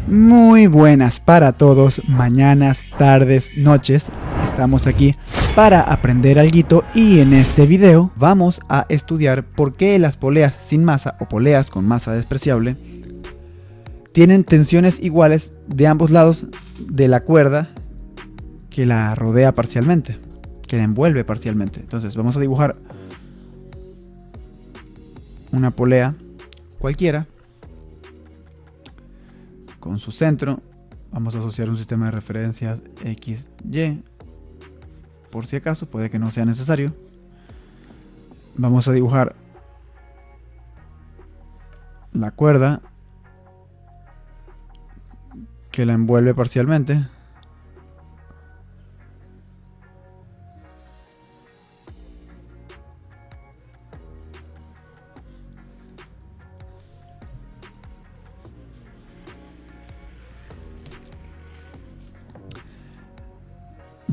Muy buenas para todos, mañanas, tardes, noches. Estamos aquí para aprender alguito y en este video vamos a estudiar por qué las poleas sin masa o poleas con masa despreciable tienen tensiones iguales de ambos lados de la cuerda que la rodea parcialmente, que la envuelve parcialmente. Entonces vamos a dibujar una polea cualquiera con su centro. Vamos a asociar un sistema de referencias X, Y, por si acaso, puede que no sea necesario. Vamos a dibujar la cuerda que la envuelve parcialmente.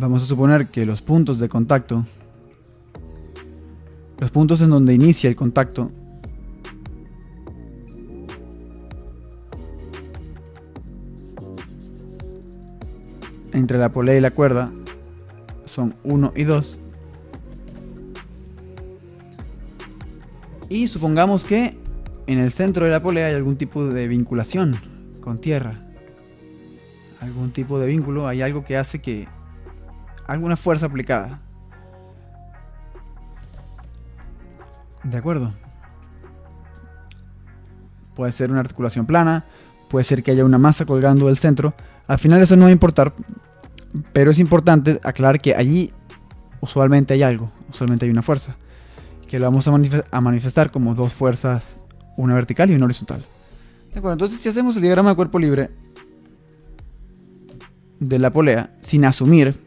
Vamos a suponer que los puntos de contacto, los puntos en donde inicia el contacto, entre la polea y la cuerda son 1 y 2. Y supongamos que en el centro de la polea hay algún tipo de vinculación con tierra. Algún tipo de vínculo, hay algo que hace que alguna fuerza aplicada. ¿De acuerdo? Puede ser una articulación plana, puede ser que haya una masa colgando del centro. Al final eso no va a importar, pero es importante aclarar que allí usualmente hay algo, usualmente hay una fuerza, que lo vamos a manifestar como dos fuerzas, una vertical y una horizontal. ¿De acuerdo? Entonces si hacemos el diagrama de cuerpo libre de la polea, sin asumir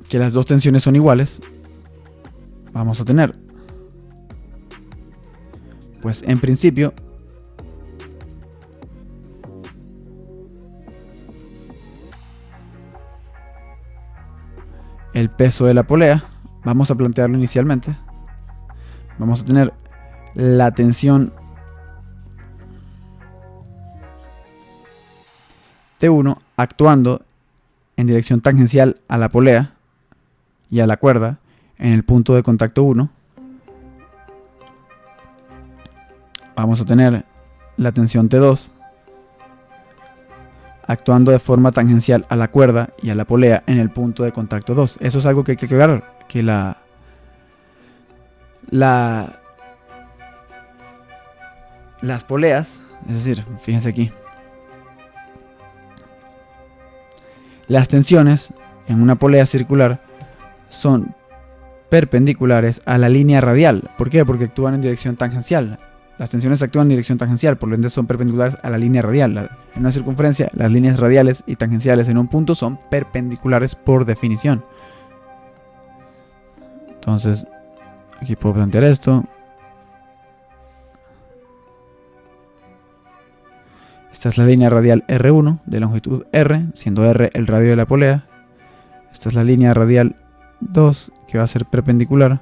que las dos tensiones son iguales, vamos a tener, pues en principio, el peso de la polea, vamos a plantearlo inicialmente, vamos a tener la tensión T1 actuando en dirección tangencial a la polea y a la cuerda en el punto de contacto 1. Vamos a tener la tensión T2 actuando de forma tangencial a la cuerda y a la polea en el punto de contacto 2. Eso es algo que hay que aclarar, que las poleas, es decir, fíjense aquí, las tensiones en una polea circular son perpendiculares a la línea radial. ¿Por qué? Porque actúan en dirección tangencial. Las tensiones actúan en dirección tangencial, por lo ende son perpendiculares a la línea radial. En una circunferencia, las líneas radiales y tangenciales en un punto son perpendiculares por definición. Entonces, aquí puedo plantear esto. Esta es la línea radial R1 de longitud R, siendo R el radio de la polea. Esta es la línea radial 2 que va a ser perpendicular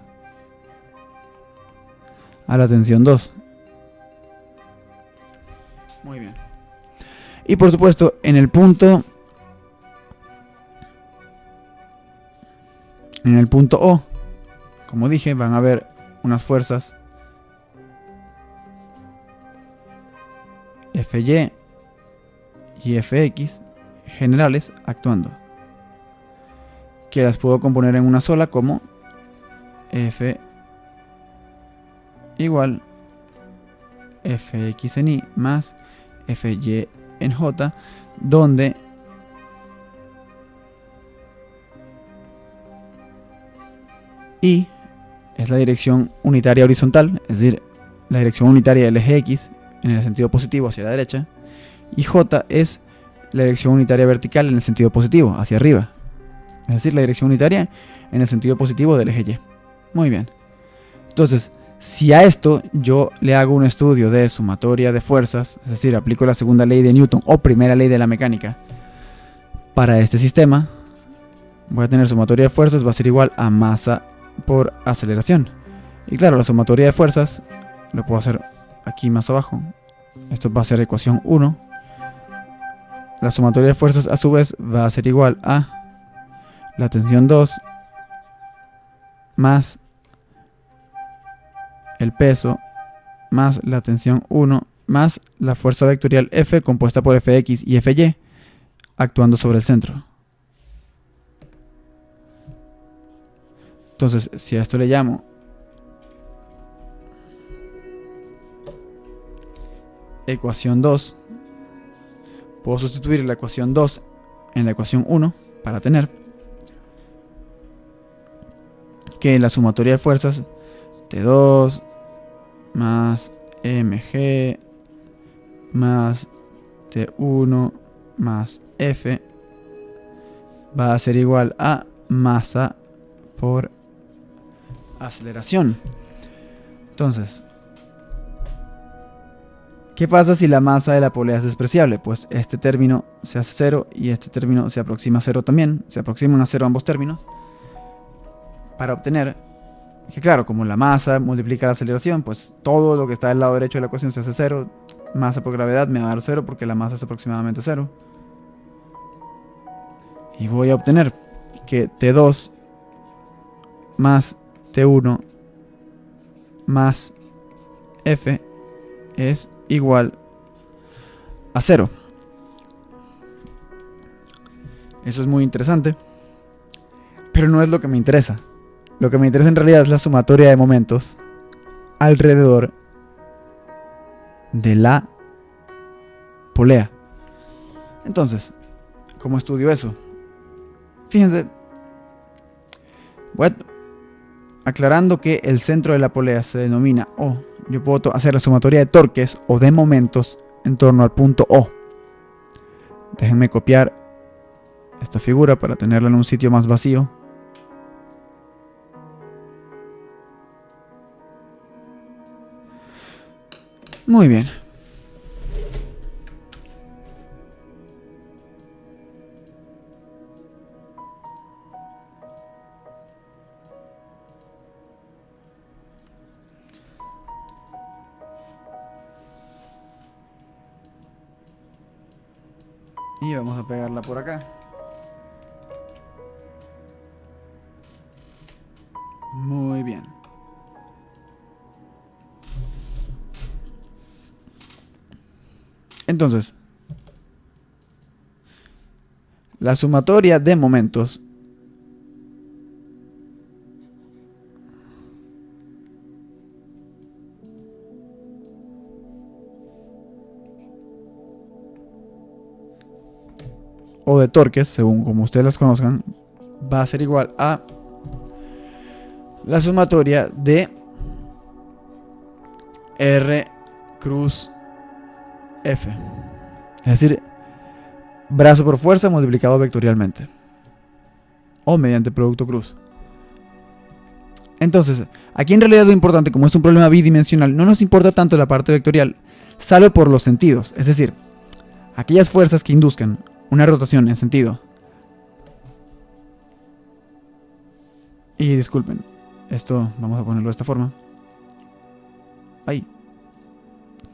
a la tensión 2. Muy bien. Y por supuesto, en el punto O, como dije, van a haber unas fuerzas Fy y Fx generales actuando, que las puedo componer en una sola como F igual Fx en Y más Fy en J, donde Y es la dirección unitaria horizontal, es decir, la dirección unitaria del eje X en el sentido positivo hacia la derecha, y J es la dirección unitaria vertical en el sentido positivo hacia arriba, es decir, la dirección unitaria en el sentido positivo del eje Y. Muy bien. Entonces, si a esto yo le hago un estudio de sumatoria de fuerzas, es decir, aplico la segunda ley de Newton o primera ley de la mecánica para este sistema, voy a tener sumatoria de fuerzas, va a ser igual a masa por aceleración. Y claro, la sumatoria de fuerzas lo puedo hacer aquí más abajo. Esto va a ser ecuación 1. La sumatoria de fuerzas a su vez va a ser igual a la tensión 2 más el peso más la tensión 1 más la fuerza vectorial F compuesta por Fx y Fy actuando sobre el centro. Entonces, si a esto le llamo ecuación 2, puedo sustituir la ecuación 2 en la ecuación 1 para tener que la sumatoria de fuerzas T2 más mg más T1 más F va a ser igual a masa por aceleración. Entonces, ¿qué pasa si la masa de la polea es despreciable? Pues este término se hace 0 y este término se aproxima a 0 también. Se aproximan a 0 ambos términos. Para obtener que, claro, como la masa multiplica la aceleración, pues todo lo que está del lado derecho de la ecuación se hace 0. Masa por gravedad me va a dar 0 porque la masa es aproximadamente 0. Y voy a obtener que T2 más T1 más F es igual a 0. Eso es muy interesante, pero no es lo que me interesa. Lo que me interesa en realidad es la sumatoria de momentos alrededor de la polea. Entonces, ¿cómo estudio eso? Fíjense, voy aclarando que el centro de la polea se denomina O. Yo puedo hacer la sumatoria de torques o de momentos en torno al punto O. Déjenme copiar esta figura para tenerla en un sitio más vacío. Muy bien. Y vamos a pegarla por acá. Muy bien. Entonces, la sumatoria de momentos o de torques, según como ustedes las conozcan, va a ser igual a la sumatoria de R cruz F. Es decir, brazo por fuerza multiplicado vectorialmente. O mediante producto cruz. Entonces, aquí en realidad lo importante, como es un problema bidimensional, no nos importa tanto la parte vectorial, salvo por los sentidos. Es decir, aquellas fuerzas que induzcan una rotación en sentido. Y disculpen, esto vamos a ponerlo de esta forma. Ay,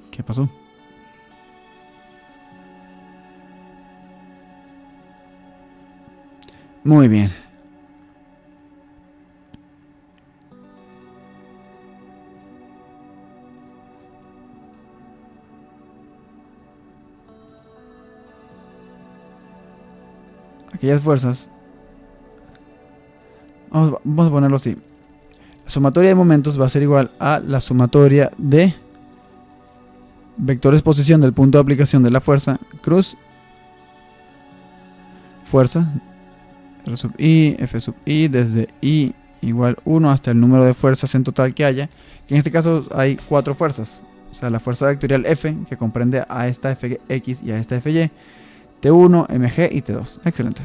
¿qué pasó? Muy bien. Aquellas fuerzas. Vamos a ponerlo así. La sumatoria de momentos va a ser igual a la sumatoria de vectores posición del punto de aplicación de la fuerza cruz fuerza R sub I, F sub I, desde I igual 1 hasta el número de fuerzas en total que haya, que en este caso hay 4 fuerzas. O sea, la fuerza vectorial F, que comprende a esta Fx y a esta Fy, T1, Mg y T2. Excelente.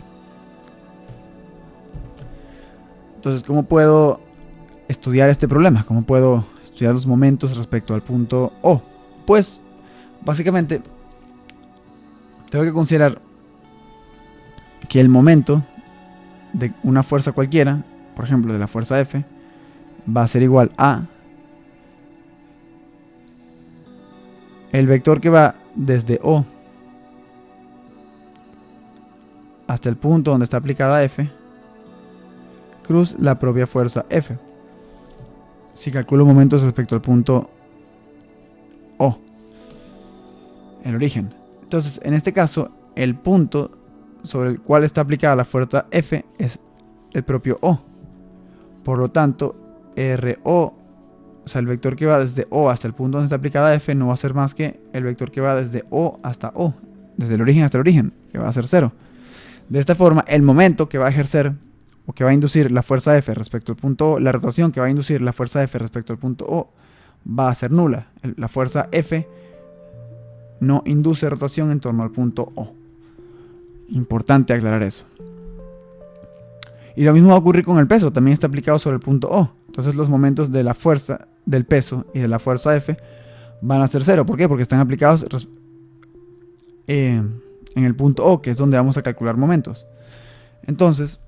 Entonces, ¿cómo puedo estudiar este problema? ¿Cómo puedo estudiar los momentos respecto al punto O? Pues, básicamente, tengo que considerar que el momento de una fuerza cualquiera, por ejemplo de la fuerza F, va a ser igual a el vector que va desde O hasta el punto donde está aplicada F, cruz la propia fuerza F. Si calculo momentos respecto al punto O, el origen. Entonces, en este caso, el punto sobre el cual está aplicada la fuerza F es el propio O. Por lo tanto, RO, o sea, el vector que va desde O hasta el punto donde está aplicada F, no va a ser más que el vector que va desde O hasta O, desde el origen hasta el origen, que va a ser 0. De esta forma, el momento que va a ejercer o que va a inducir la fuerza F respecto al punto O, la rotación que va a inducir la fuerza F respecto al punto O, va a ser nula. La fuerza F no induce rotación en torno al punto O. Importante aclarar eso. Y lo mismo va a ocurrir con el peso, también está aplicado sobre el punto O. Entonces los momentos de la fuerza, del peso y de la fuerza F van a ser 0. ¿Por qué? Porque están aplicados en el punto O, que es donde vamos a calcular momentos. Entonces,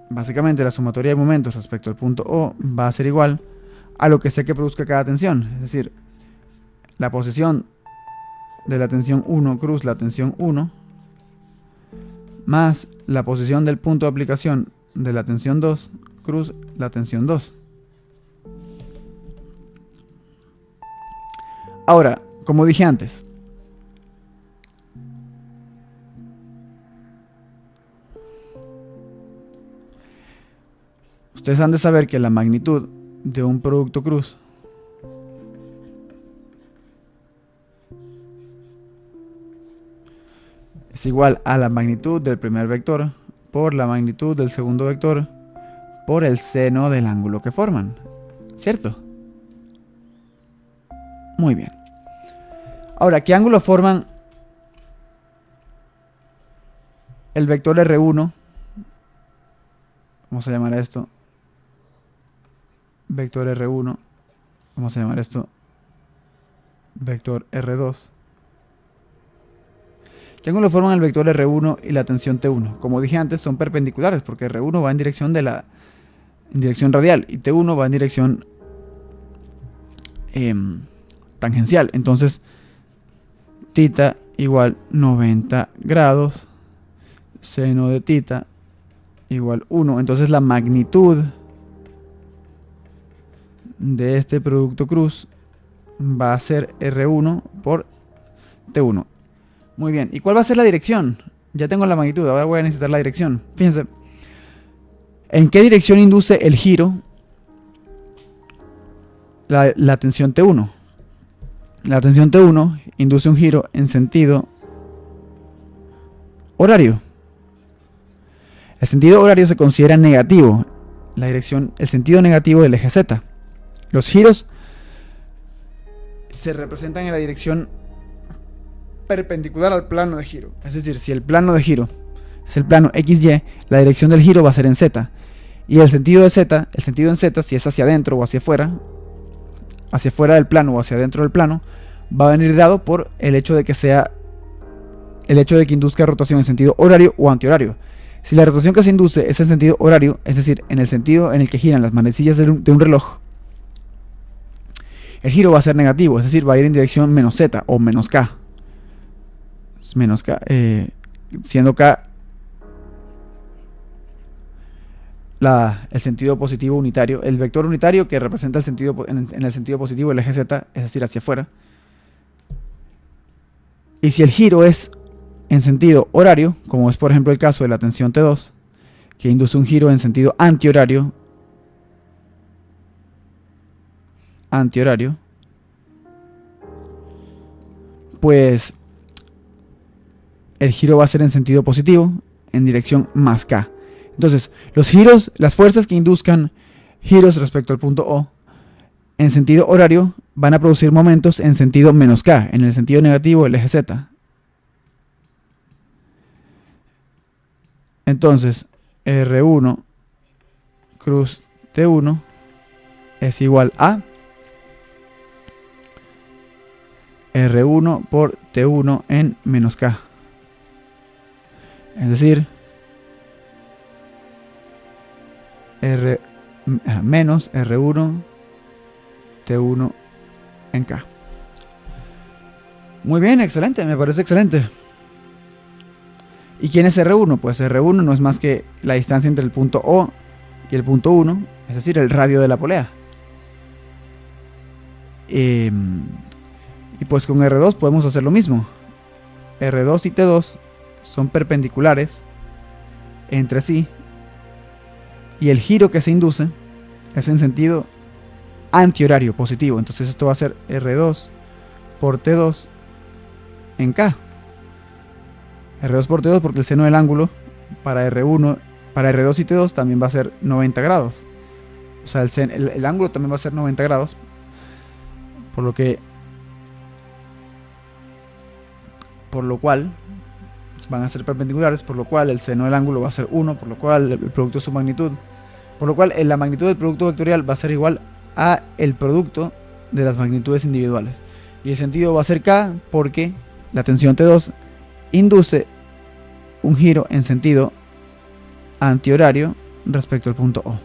básicamente la sumatoria de momentos respecto al punto O va a ser igual a lo que sea que produzca cada tensión. Es decir, la posición de la tensión 1 cruz la tensión 1 más la posición del punto de aplicación de la tensión 2 cruz la tensión 2. Ahora, como dije antes, ustedes han de saber que la magnitud de un producto cruz es igual a la magnitud del primer vector por la magnitud del segundo vector por el seno del ángulo que forman, ¿cierto? Muy bien. Ahora, ¿qué ángulo forman el vector R1? Vamos a llamar a esto vector R1. Vamos a llamar esto vector R2. ¿Qué ángulo forman el vector R1 y la tensión T1? Como dije antes, son perpendiculares porque R1 va en dirección en dirección radial y T1 va en dirección tangencial. Entonces, θ igual 90 grados, seno de θ igual 1. Entonces la magnitud de este producto cruz va a ser R1 por T1. Muy bien. ¿Y cuál va a ser la dirección? Ya tengo la magnitud, ahora voy a necesitar la dirección. Fíjense. ¿En qué dirección induce el giro la tensión T1? La tensión T1 induce un giro en sentido horario. El sentido horario se considera negativo. El sentido negativo del eje Z. Los giros se representan en la dirección perpendicular al plano de giro. Es decir, si el plano de giro es el plano XY, la dirección del giro va a ser en Z. Y el sentido en Z, si es hacia adentro o hacia fuera del plano o hacia adentro del plano, va a venir dado por el hecho de que induzca rotación en sentido horario o antihorario. Si la rotación que se induce es en sentido horario, es decir, en el sentido en el que giran las manecillas de un reloj, el giro va a ser negativo, es decir, va a ir en dirección menos Z o menos K. Menos K, siendo K el sentido positivo unitario, el vector unitario que representa en el sentido positivo el eje Z, es decir, hacia afuera. Y si el giro es en sentido horario, como es por ejemplo el caso de la tensión T2, que induce un giro en sentido antihorario, pues el giro va a ser en sentido positivo, en dirección más K. Entonces, los giros, las fuerzas que induzcan giros respecto al punto O, en sentido horario, van a producir momentos en sentido menos K, en el sentido negativo del eje Z. Entonces, R1 cruz T1 es igual a R1 por T1 en menos K. Es decir, menos R1 T1 en K. Muy bien, excelente, me parece excelente. ¿Y quién es R1? Pues R1 no es más que la distancia entre el punto O y el punto 1, es decir, el radio de la polea. Y pues con R2 podemos hacer lo mismo. R2 y T2 son perpendiculares entre sí y el giro que se induce es en sentido antihorario positivo. Entonces esto va a ser R2 por T2 en K. R2 por T2 porque el seno del ángulo para R1, para R2 y T2 también va a ser 90 grados. O sea, el ángulo también va a ser 90 grados. Por lo cual van a ser perpendiculares, por lo cual el seno del ángulo va a ser 1, por lo cual el producto de su magnitud, por lo cual la magnitud del producto vectorial va a ser igual a el producto de las magnitudes individuales. Y el sentido va a ser K porque la tensión T2 induce un giro en sentido antihorario respecto al punto O.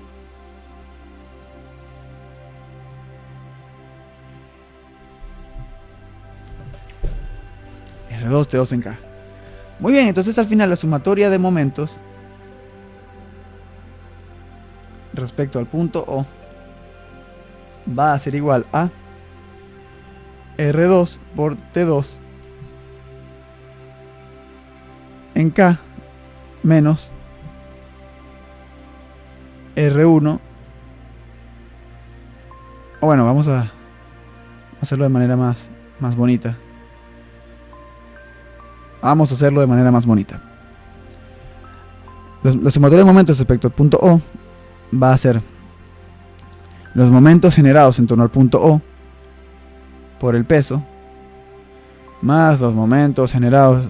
R2, T2 en K. Muy bien, entonces al final la sumatoria de momentos respecto al punto O va a ser igual a R2 por T2 en K menos R1. O bueno, vamos a hacerlo de manera más bonita. Vamos a hacerlo de manera más bonita. La sumatoria de momentos respecto al punto O va a ser los momentos generados en torno al punto O por el peso más los momentos generados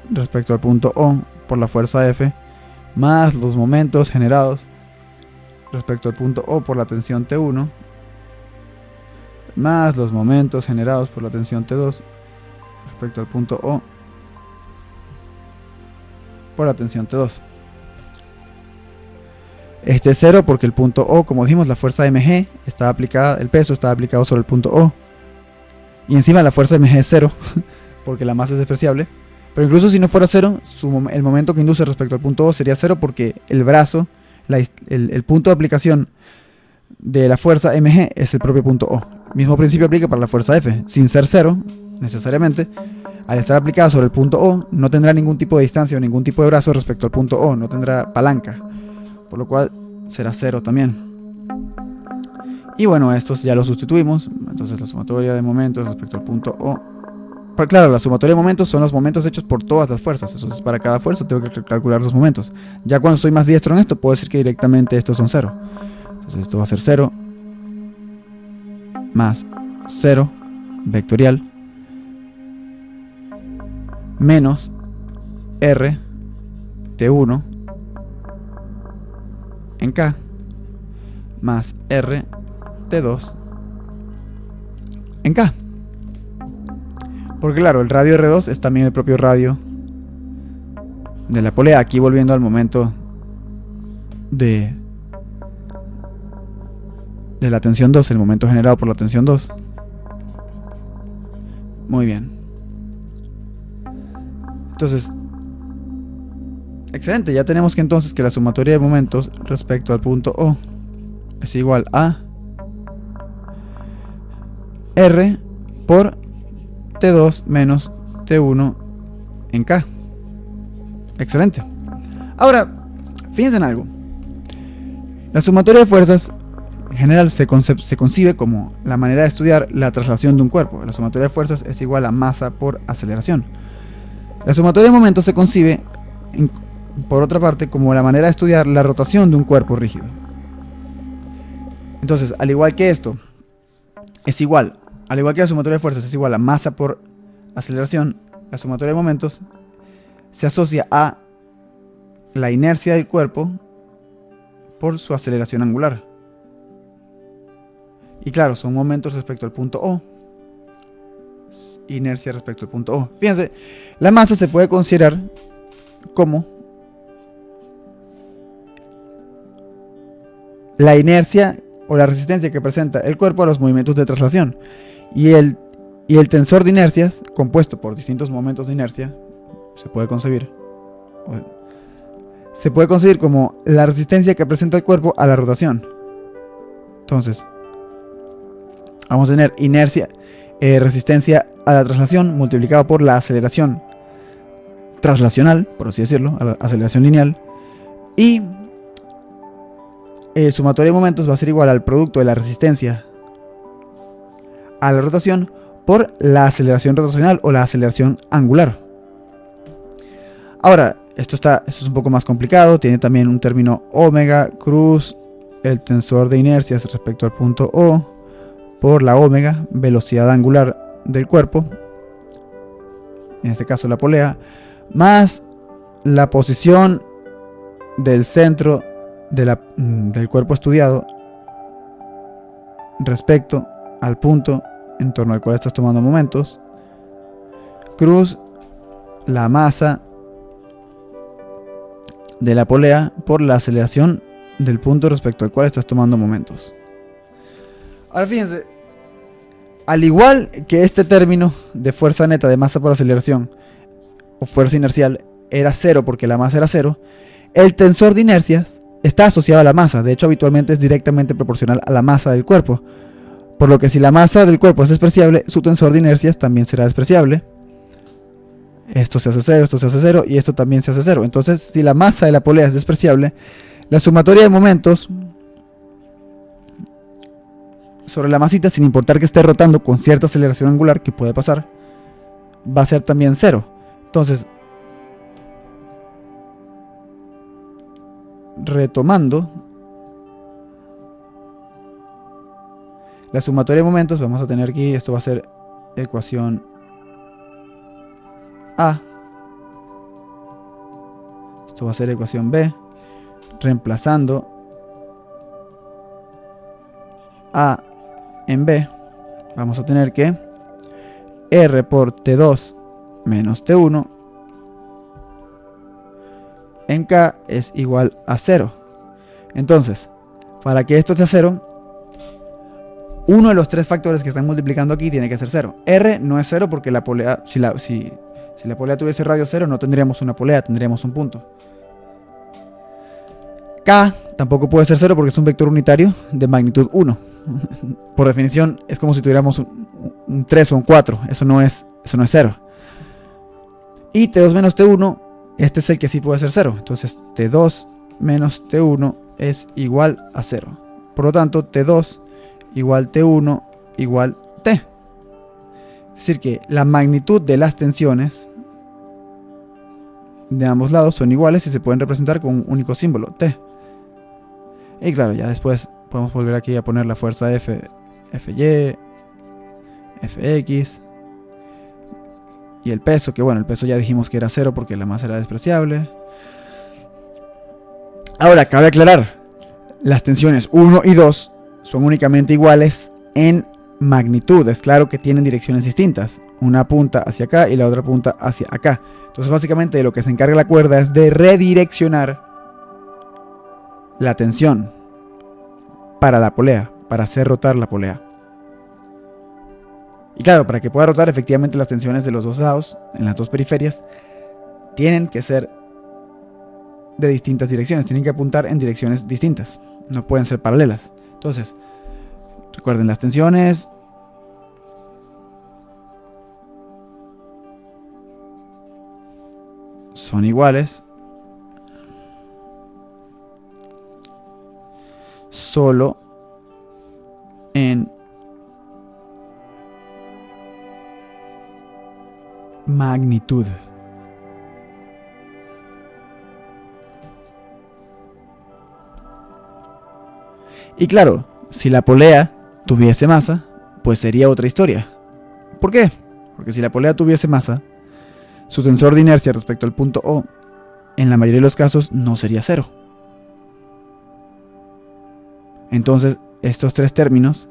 respecto al punto O por la fuerza F más los momentos generados respecto al punto O por la tensión T1 más los momentos generados por la tensión T2 respecto al punto O por la tensión T2. Este es 0 porque el punto O, como dijimos, la fuerza mg está aplicada, el peso está aplicado sobre el punto O. Y encima la fuerza mg es 0 porque la masa es despreciable. Pero incluso si no fuera 0, el momento que induce respecto al punto O sería 0 porque el brazo, el punto de aplicación de la fuerza mg es el propio punto O. El mismo principio aplica para la fuerza F. Sin ser 0, necesariamente, al estar aplicada sobre el punto O, no tendrá ningún tipo de distancia o ningún tipo de brazo respecto al punto O, no tendrá palanca, por lo cual será 0 también. Y bueno, estos ya los sustituimos, entonces la sumatoria de momentos respecto al punto O. Pero claro, la sumatoria de momentos son los momentos hechos por todas las fuerzas, entonces para cada fuerza tengo que calcular los momentos. Ya cuando soy más diestro en esto, puedo decir que directamente estos son 0. Entonces esto va a ser 0 más 0 vectorial menos R T1 en K más R T2 en K. Porque claro, el radio R2 es también el propio radio de la polea. Aquí volviendo al momento de la tensión 2, el momento generado por la tensión 2. Muy bien. Entonces, excelente, ya tenemos que entonces que la sumatoria de momentos respecto al punto O es igual a R por T2 menos T1 en K. Excelente. Ahora, fíjense en algo. La sumatoria de fuerzas en general se concibe como la manera de estudiar la traslación de un cuerpo. La sumatoria de fuerzas es igual a masa por aceleración. La sumatoria de momentos se concibe, por otra parte, como la manera de estudiar la rotación de un cuerpo rígido. Entonces, al igual que esto, al igual que la sumatoria de fuerzas es igual a masa por aceleración, la sumatoria de momentos se asocia a la inercia del cuerpo por su aceleración angular. Y claro, son momentos respecto al punto O, inercia respecto al punto O. Fíjense, la masa se puede considerar como la inercia o la resistencia que presenta el cuerpo a los movimientos de traslación. Y Y el tensor de inercias, compuesto por distintos momentos de inercia, se puede concebir como la resistencia que presenta el cuerpo a la rotación. Entonces, vamos a tener inercia, resistencia a la traslación multiplicado por la aceleración traslacional, por así decirlo, a la aceleración lineal, y el sumatorio de momentos va a ser igual al producto de la resistencia a la rotación por la aceleración rotacional o la aceleración angular. Ahora, esto es un poco más complicado, tiene también un término omega, cruz, el tensor de inercias respecto al punto O, por la omega, velocidad angular del cuerpo, en este caso la polea, más la posición del centro del cuerpo estudiado respecto al punto en torno al cual estás tomando momentos, cruz la masa de la polea por la aceleración del punto respecto al cual estás tomando momentos. Ahora fíjense, al igual que este término de fuerza neta de masa por aceleración o fuerza inercial era cero porque la masa era cero, el tensor de inercias está asociado a la masa. De hecho, habitualmente es directamente proporcional a la masa del cuerpo, por lo que si la masa del cuerpo es despreciable, su tensor de inercias también será despreciable. Esto se hace cero, esto se hace cero y esto también se hace cero. Entonces, si la masa de la polea es despreciable, la sumatoria de momentos sobre la masita, sin importar que esté rotando con cierta aceleración angular, que puede pasar, va a ser también cero. Entonces, retomando, la sumatoria de momentos, vamos a tener aquí, esto va a ser ecuación A, esto va a ser ecuación B, reemplazando A en B, vamos a tener que R por T2 menos T1 en K es igual a 0. Entonces, para que esto sea 0, uno de los tres factores que están multiplicando aquí tiene que ser 0. R no es 0 porque la polea, si la polea tuviese radio 0, no tendríamos una polea, tendríamos un punto. K tampoco puede ser 0 porque es un vector unitario de magnitud 1. Por definición, es como si tuviéramos un 3 o un 4. Eso no es 0. Y T2 menos T1, este es el que sí puede ser 0. Entonces, T2 menos T1 es igual a 0. Por lo tanto, T2 igual T1 igual T. Es decir que la magnitud de las tensiones de ambos lados son iguales y se pueden representar con un único símbolo, T. Y claro, ya después podemos volver aquí a poner la fuerza F, Fy, Fx y el peso, que bueno, el peso ya dijimos que era 0 porque la masa era despreciable. Ahora, cabe aclarar, las tensiones 1 y 2 son únicamente iguales en magnitud. Es claro que tienen direcciones distintas. Una apunta hacia acá y la otra apunta hacia acá. Entonces básicamente de lo que se encarga la cuerda es de redireccionar la tensión para la polea, para hacer rotar la polea. Y claro, para que pueda rotar, efectivamente las tensiones de los dos lados, en las dos periferias, tienen que ser de distintas direcciones, tienen que apuntar en direcciones distintas, no pueden ser paralelas. Entonces, recuerden, las tensiones son iguales solo en magnitud. Y claro, si la polea tuviese masa, pues sería otra historia. ¿Por qué? Porque si la polea tuviese masa, su tensor de inercia respecto al punto O, en la mayoría de los casos, no sería 0. Entonces, estos tres términos,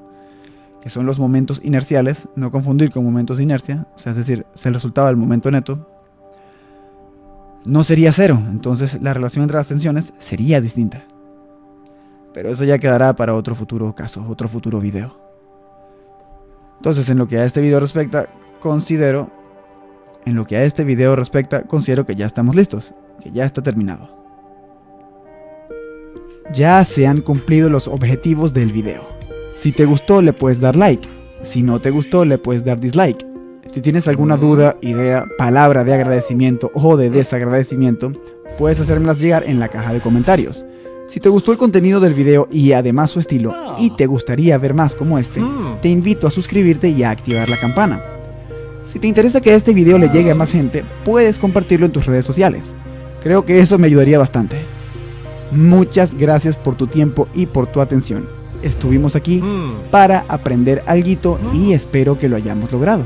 que son los momentos inerciales, no confundir con momentos de inercia, o sea, es decir, es el resultado del momento neto, no sería 0. Entonces, la relación entre las tensiones sería distinta. Pero eso ya quedará para otro futuro caso, otro futuro video. Entonces, en lo que a este video respecta, considero que ya estamos listos, que ya está terminado. Ya se han cumplido los objetivos del video. Si te gustó, le puedes dar like. Si no te gustó, le puedes dar dislike. Si tienes alguna duda, idea, palabra de agradecimiento o de desagradecimiento, puedes hacérmelas llegar en la caja de comentarios. Si te gustó el contenido del video y además su estilo, y te gustaría ver más como este, te invito a suscribirte y a activar la campana. Si te interesa que este video le llegue a más gente, puedes compartirlo en tus redes sociales. Creo que eso me ayudaría bastante. Muchas gracias por tu tiempo y por tu atención. Estuvimos aquí para aprender alguito y espero que lo hayamos logrado.